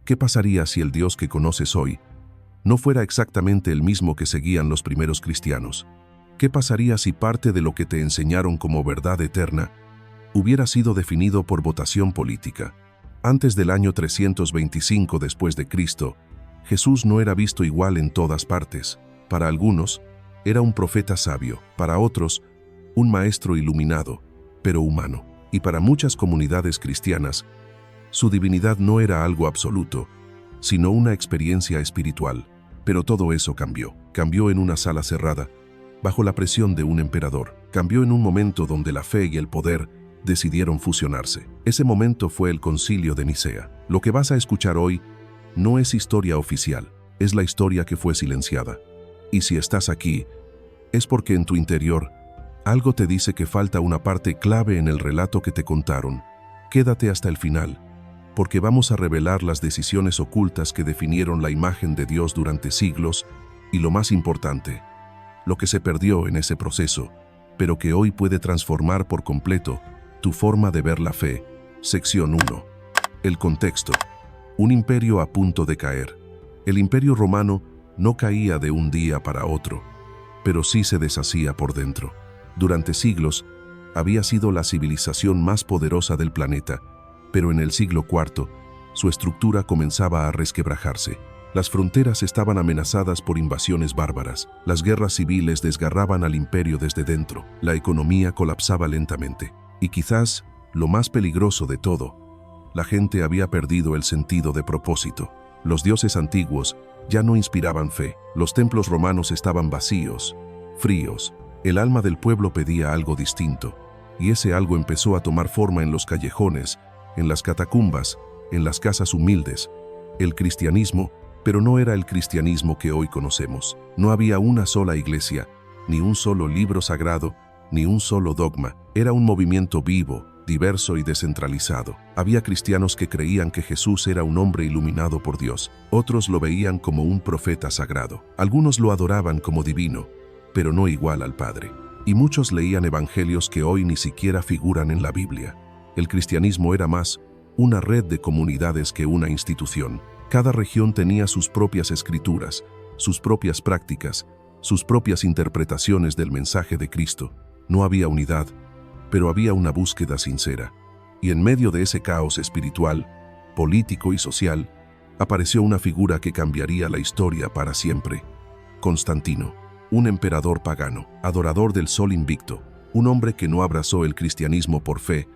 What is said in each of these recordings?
¿Qué pasaría si el Dios que conoces hoy no fuera exactamente el mismo que seguían los primeros cristianos? ¿Qué pasaría si parte de lo que te enseñaron como verdad eterna hubiera sido definido por votación política? Antes del año 325 después de Cristo, Jesús no era visto igual en todas partes. Para algunos, era un profeta sabio, para otros, un maestro iluminado, pero humano. Y para muchas comunidades cristianas, su divinidad no era algo absoluto, sino una experiencia espiritual. Pero todo eso cambió. Cambió en una sala cerrada, bajo la presión de un emperador. Cambió en un momento donde la fe y el poder decidieron fusionarse. Ese momento fue el Concilio de Nicea. Lo que vas a escuchar hoy no es historia oficial, es la historia que fue silenciada. Y si estás aquí, es porque en tu interior algo te dice que falta una parte clave en el relato que te contaron. Quédate hasta el final, porque vamos a revelar las decisiones ocultas que definieron la imagen de Dios durante siglos y, lo más importante, lo que se perdió en ese proceso, pero que hoy puede transformar por completo tu forma de ver la fe. Sección 1. El contexto. Un imperio a punto de caer. El imperio romano no caía de un día para otro, pero sí se deshacía por dentro. Durante siglos, había sido la civilización más poderosa del planeta, pero en el siglo IV, su estructura comenzaba a resquebrajarse. Las fronteras estaban amenazadas por invasiones bárbaras, las guerras civiles desgarraban al imperio desde dentro, la economía colapsaba lentamente. Y quizás, lo más peligroso de todo, la gente había perdido el sentido de propósito. Los dioses antiguos ya no inspiraban fe, los templos romanos estaban vacíos, fríos. El alma del pueblo pedía algo distinto, y ese algo empezó a tomar forma en los callejones, en las catacumbas, en las casas humildes. El cristianismo, pero no era el cristianismo que hoy conocemos. No había una sola iglesia, ni un solo libro sagrado, ni un solo dogma. Era un movimiento vivo, diverso y descentralizado. Había cristianos que creían que Jesús era un hombre iluminado por Dios. Otros lo veían como un profeta sagrado. Algunos lo adoraban como divino, pero no igual al Padre. Y muchos leían evangelios que hoy ni siquiera figuran en la Biblia. El cristianismo era más una red de comunidades que una institución. Cada región tenía sus propias escrituras, sus propias prácticas, sus propias interpretaciones del mensaje de Cristo. No había unidad, pero había una búsqueda sincera. Y en medio de ese caos espiritual, político y social, apareció una figura que cambiaría la historia para siempre: Constantino. Un emperador pagano, adorador del sol invicto, un hombre que no abrazó el cristianismo por fe,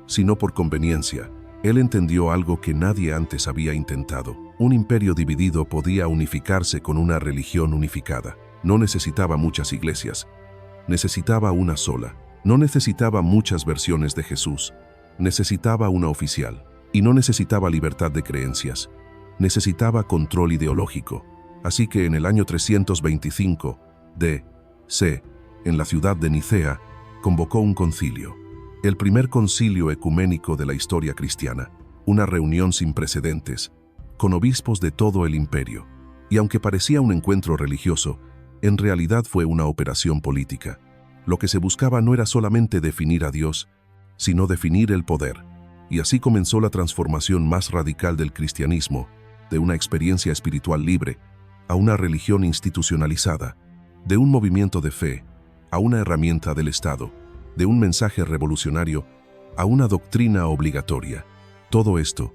sino por conveniencia. Él entendió algo que nadie antes había intentado. Un imperio dividido podía unificarse con una religión unificada. No necesitaba muchas iglesias, necesitaba una sola. No necesitaba muchas versiones de Jesús, necesitaba una oficial. Y no necesitaba libertad de creencias, necesitaba control ideológico. Así que en el año 325 D.C., en la ciudad de Nicea, convocó un concilio. El primer concilio ecuménico de la historia cristiana, una reunión sin precedentes, con obispos de todo el imperio. Y aunque parecía un encuentro religioso, en realidad fue una operación política. Lo que se buscaba no era solamente definir a Dios, sino definir el poder. Y así comenzó la transformación más radical del cristianismo, de una experiencia espiritual libre a una religión institucionalizada, de un movimiento de fe a una herramienta del Estado, de un mensaje revolucionario a una doctrina obligatoria. Todo esto,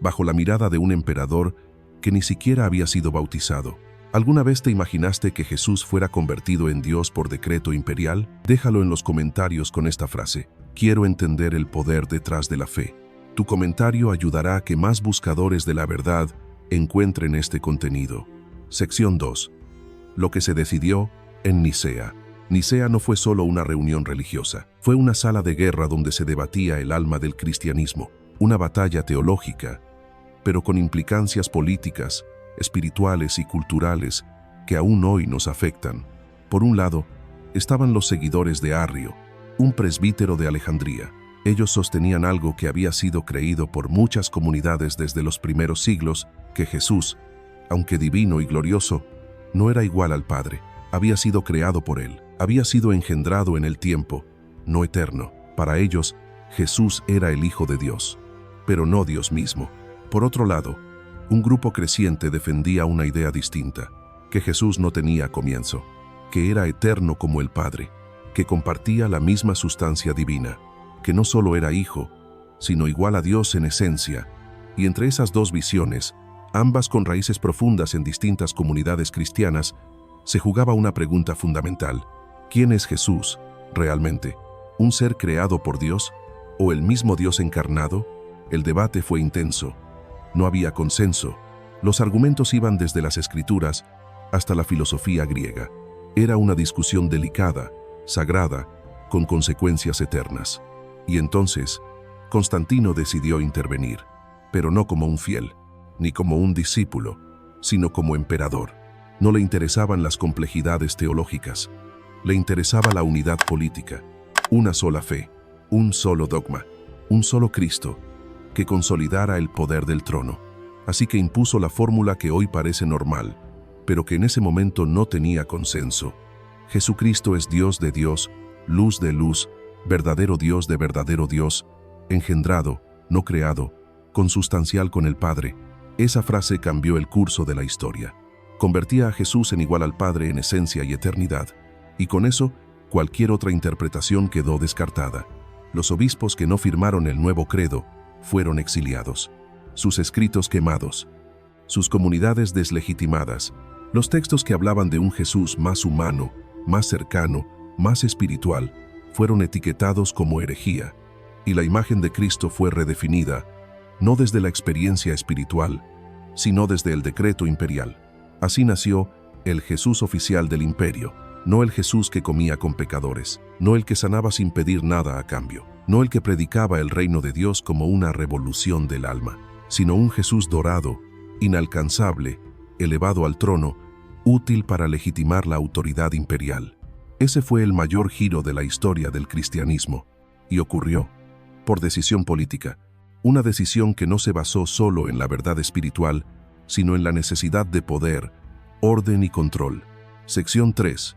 bajo la mirada de un emperador que ni siquiera había sido bautizado. ¿Alguna vez te imaginaste que Jesús fuera convertido en Dios por decreto imperial? Déjalo en los comentarios con esta frase: quiero entender el poder detrás de la fe. Tu comentario ayudará a que más buscadores de la verdad encuentren este contenido. Sección 2. Lo que se decidió en Nicea. Nicea no fue solo una reunión religiosa, fue una sala de guerra donde se debatía el alma del cristianismo, una batalla teológica, pero con implicancias políticas, espirituales y culturales que aún hoy nos afectan. Por un lado, estaban los seguidores de Arrio, un presbítero de Alejandría. Ellos sostenían algo que había sido creído por muchas comunidades desde los primeros siglos, que Jesús, aunque divino y glorioso, no era igual al Padre. Había sido creado por Él, había sido engendrado en el tiempo, no eterno. Para ellos, Jesús era el Hijo de Dios, pero no Dios mismo. Por otro lado, Un grupo creciente defendía una idea distinta, que Jesús no tenía comienzo, que era eterno como el Padre, que compartía la misma sustancia divina, que no solo era Hijo, sino igual a Dios en esencia. Y entre esas dos visiones, ambas con raíces profundas en distintas comunidades cristianas, se jugaba una pregunta fundamental: ¿quién es Jesús realmente? ¿Un ser creado por Dios o el mismo Dios encarnado? El debate fue intenso. No había consenso. Los argumentos iban desde las Escrituras hasta la filosofía griega. Era una discusión delicada, sagrada, con consecuencias eternas. Y entonces, Constantino decidió intervenir, pero no como un fiel, ni como un discípulo, sino como emperador. No le interesaban las complejidades teológicas, le interesaba la unidad política, una sola fe, un solo dogma, un solo Cristo, que consolidara el poder del trono. Así que impuso la fórmula que hoy parece normal, pero que en ese momento no tenía consenso. Jesucristo es Dios de Dios, luz de luz, verdadero Dios de verdadero Dios, engendrado, no creado, consustancial con el Padre. Esa frase cambió el curso de la historia. Convertía a Jesús en igual al Padre en esencia y eternidad. Y con eso, cualquier otra interpretación quedó descartada. Los obispos que no firmaron el nuevo credo fueron exiliados, sus escritos quemados, sus comunidades deslegitimadas. Los textos que hablaban de un Jesús más humano, más cercano, más espiritual, fueron etiquetados como herejía, y la imagen de Cristo fue redefinida, no desde la experiencia espiritual, sino desde el decreto imperial. Así nació el Jesús oficial del imperio, no el Jesús que comía con pecadores, no el que sanaba sin pedir nada a cambio, no el que predicaba el reino de Dios como una revolución del alma, sino un Jesús dorado, inalcanzable, elevado al trono, útil para legitimar la autoridad imperial. Ese fue el mayor giro de la historia del cristianismo, y ocurrió por decisión política, una decisión que no se basó solo en la verdad espiritual, sino en la necesidad de poder, orden y control. Sección 3.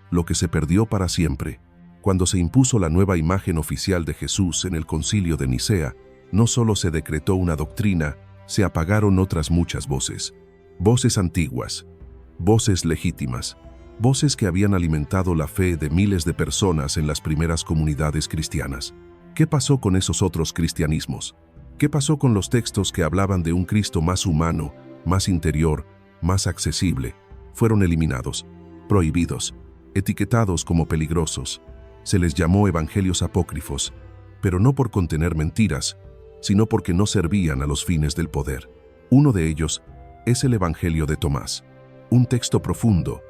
Lo que se perdió para siempre. Cuando se impuso la nueva imagen oficial de Jesús en el Concilio de Nicea, no solo se decretó una doctrina, se apagaron otras muchas voces. Voces antiguas, voces legítimas, voces que habían alimentado la fe de miles de personas en las primeras comunidades cristianas. ¿Qué pasó con esos otros cristianismos? ¿Qué pasó con los textos que hablaban de un Cristo más humano, más interior, más accesible? Fueron eliminados, prohibidos, etiquetados como peligrosos. Se les llamó evangelios apócrifos, pero no por contener mentiras, sino porque no servían a los fines del poder. Uno de ellos es el Evangelio de Tomás, un texto profundo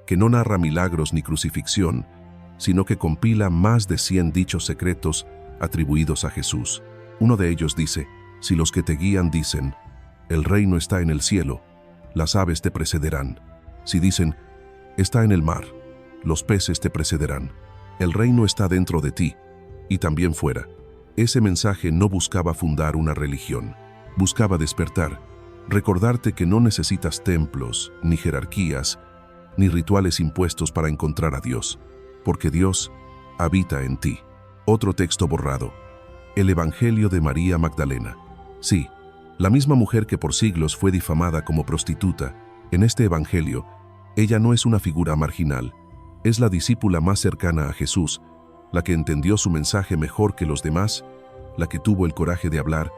que no narra milagros ni crucifixión, sino que compila más de 100 dichos secretos atribuidos a Jesús. Uno de ellos dice: si los que te guían dicen, el reino está en el cielo, las aves te precederán. Si dicen, está en el mar, los peces te precederán. El reino está dentro de ti, y también fuera. Ese mensaje no buscaba fundar una religión, buscaba despertar, recordarte que no necesitas templos, ni jerarquías, ni rituales impuestos para encontrar a Dios, porque Dios habita en ti. Otro texto borrado, el Evangelio de María Magdalena. Sí, la misma mujer que por siglos fue difamada como prostituta, en este Evangelio, ella no es una figura marginal, es la discípula más cercana a Jesús, la que entendió su mensaje mejor que los demás, la que tuvo el coraje de hablar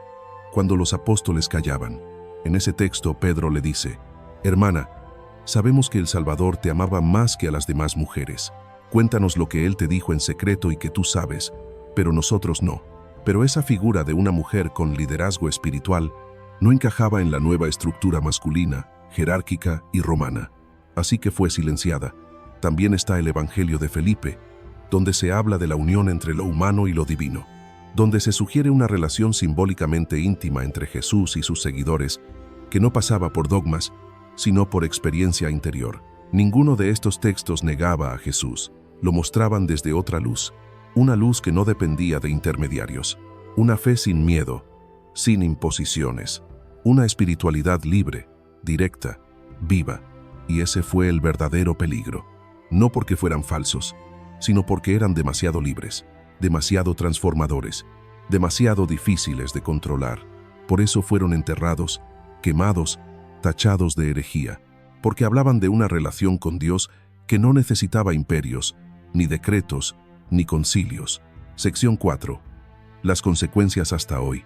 cuando los apóstoles callaban. En ese texto, Pedro le dice: hermana, sabemos que el Salvador te amaba más que a las demás mujeres. Cuéntanos lo que Él te dijo en secreto y que tú sabes, pero nosotros no. Pero esa figura de una mujer con liderazgo espiritual no encajaba en la nueva estructura masculina, jerárquica y romana. Así que fue silenciada. También está el Evangelio de Felipe, donde se habla de la unión entre lo humano y lo divino, donde se sugiere una relación simbólicamente íntima entre Jesús y sus seguidores, que no pasaba por dogmas, sino por experiencia interior. Ninguno de estos textos negaba a Jesús, lo mostraban desde otra luz, una luz que no dependía de intermediarios, una fe sin miedo, sin imposiciones, una espiritualidad libre, directa, viva, y ese fue el verdadero peligro. No porque fueran falsos, sino porque eran demasiado libres, demasiado transformadores, demasiado difíciles de controlar. Por eso fueron enterrados quemados, tachados de herejía, porque hablaban de una relación con Dios que no necesitaba imperios, ni decretos, ni concilios. Sección 4. Las consecuencias hasta hoy.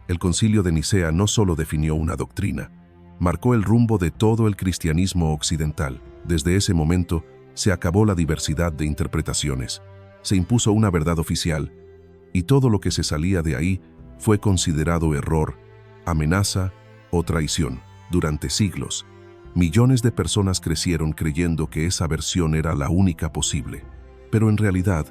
El Concilio de Nicea no solo definió una doctrina, marcó el rumbo de todo el cristianismo occidental. Desde ese momento se acabó la diversidad de interpretaciones, se impuso una verdad oficial, y todo lo que se salía de ahí fue considerado error, amenaza o traición. Durante siglos, millones de personas crecieron creyendo que esa versión era la única posible, pero en realidad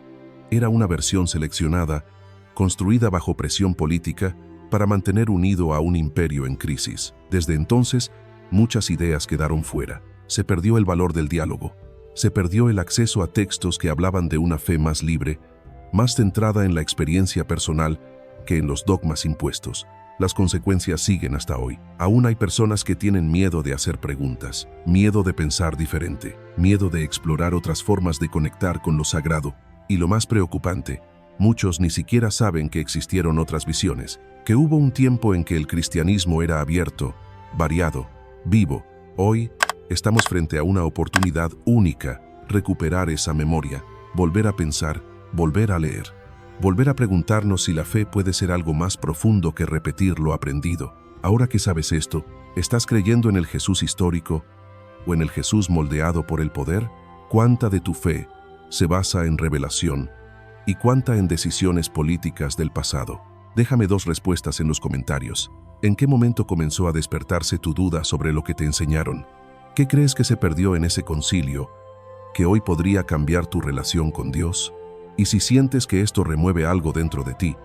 era una versión seleccionada, construida bajo presión política para mantener unido a un imperio en crisis. Desde entonces, muchas ideas quedaron fuera. Se perdió el valor del diálogo, se perdió el acceso a textos que hablaban de una fe más libre, más centrada en la experiencia personal que en los dogmas impuestos. Las consecuencias siguen hasta hoy. Aún hay personas que tienen miedo de hacer preguntas, miedo de pensar diferente, miedo de explorar otras formas de conectar con lo sagrado. Y lo más preocupante, muchos ni siquiera saben que existieron otras visiones, que hubo un tiempo en que el cristianismo era abierto, variado, vivo. Hoy estamos frente a una oportunidad única, recuperar esa memoria, volver a pensar, volver a leer, volver a preguntarnos si la fe puede ser algo más profundo que repetir lo aprendido. Ahora que sabes esto, ¿estás creyendo en el Jesús histórico o en el Jesús moldeado por el poder? ¿Cuánta de tu fe se basa en revelación y cuánta en decisiones políticas del pasado? Déjame 2 respuestas en los comentarios. ¿En qué momento comenzó a despertarse tu duda sobre lo que te enseñaron? ¿Qué crees que se perdió en ese concilio que hoy podría cambiar tu relación con Dios? Y si sientes que esto remueve algo dentro de ti,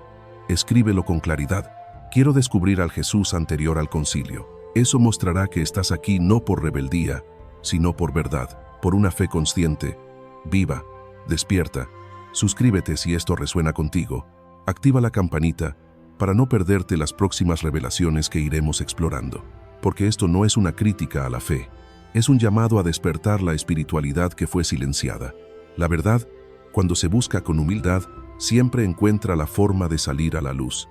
escríbelo con claridad. Quiero descubrir al Jesús anterior al concilio. Eso mostrará que estás aquí no por rebeldía, sino por verdad, por una fe consciente, viva, despierta. Suscríbete si esto resuena contigo. Activa la campanita para no perderte las próximas revelaciones que iremos explorando. Porque esto no es una crítica a la fe, es un llamado a despertar la espiritualidad que fue silenciada. La verdad, cuando se busca con humildad, siempre encuentra la forma de salir a la luz.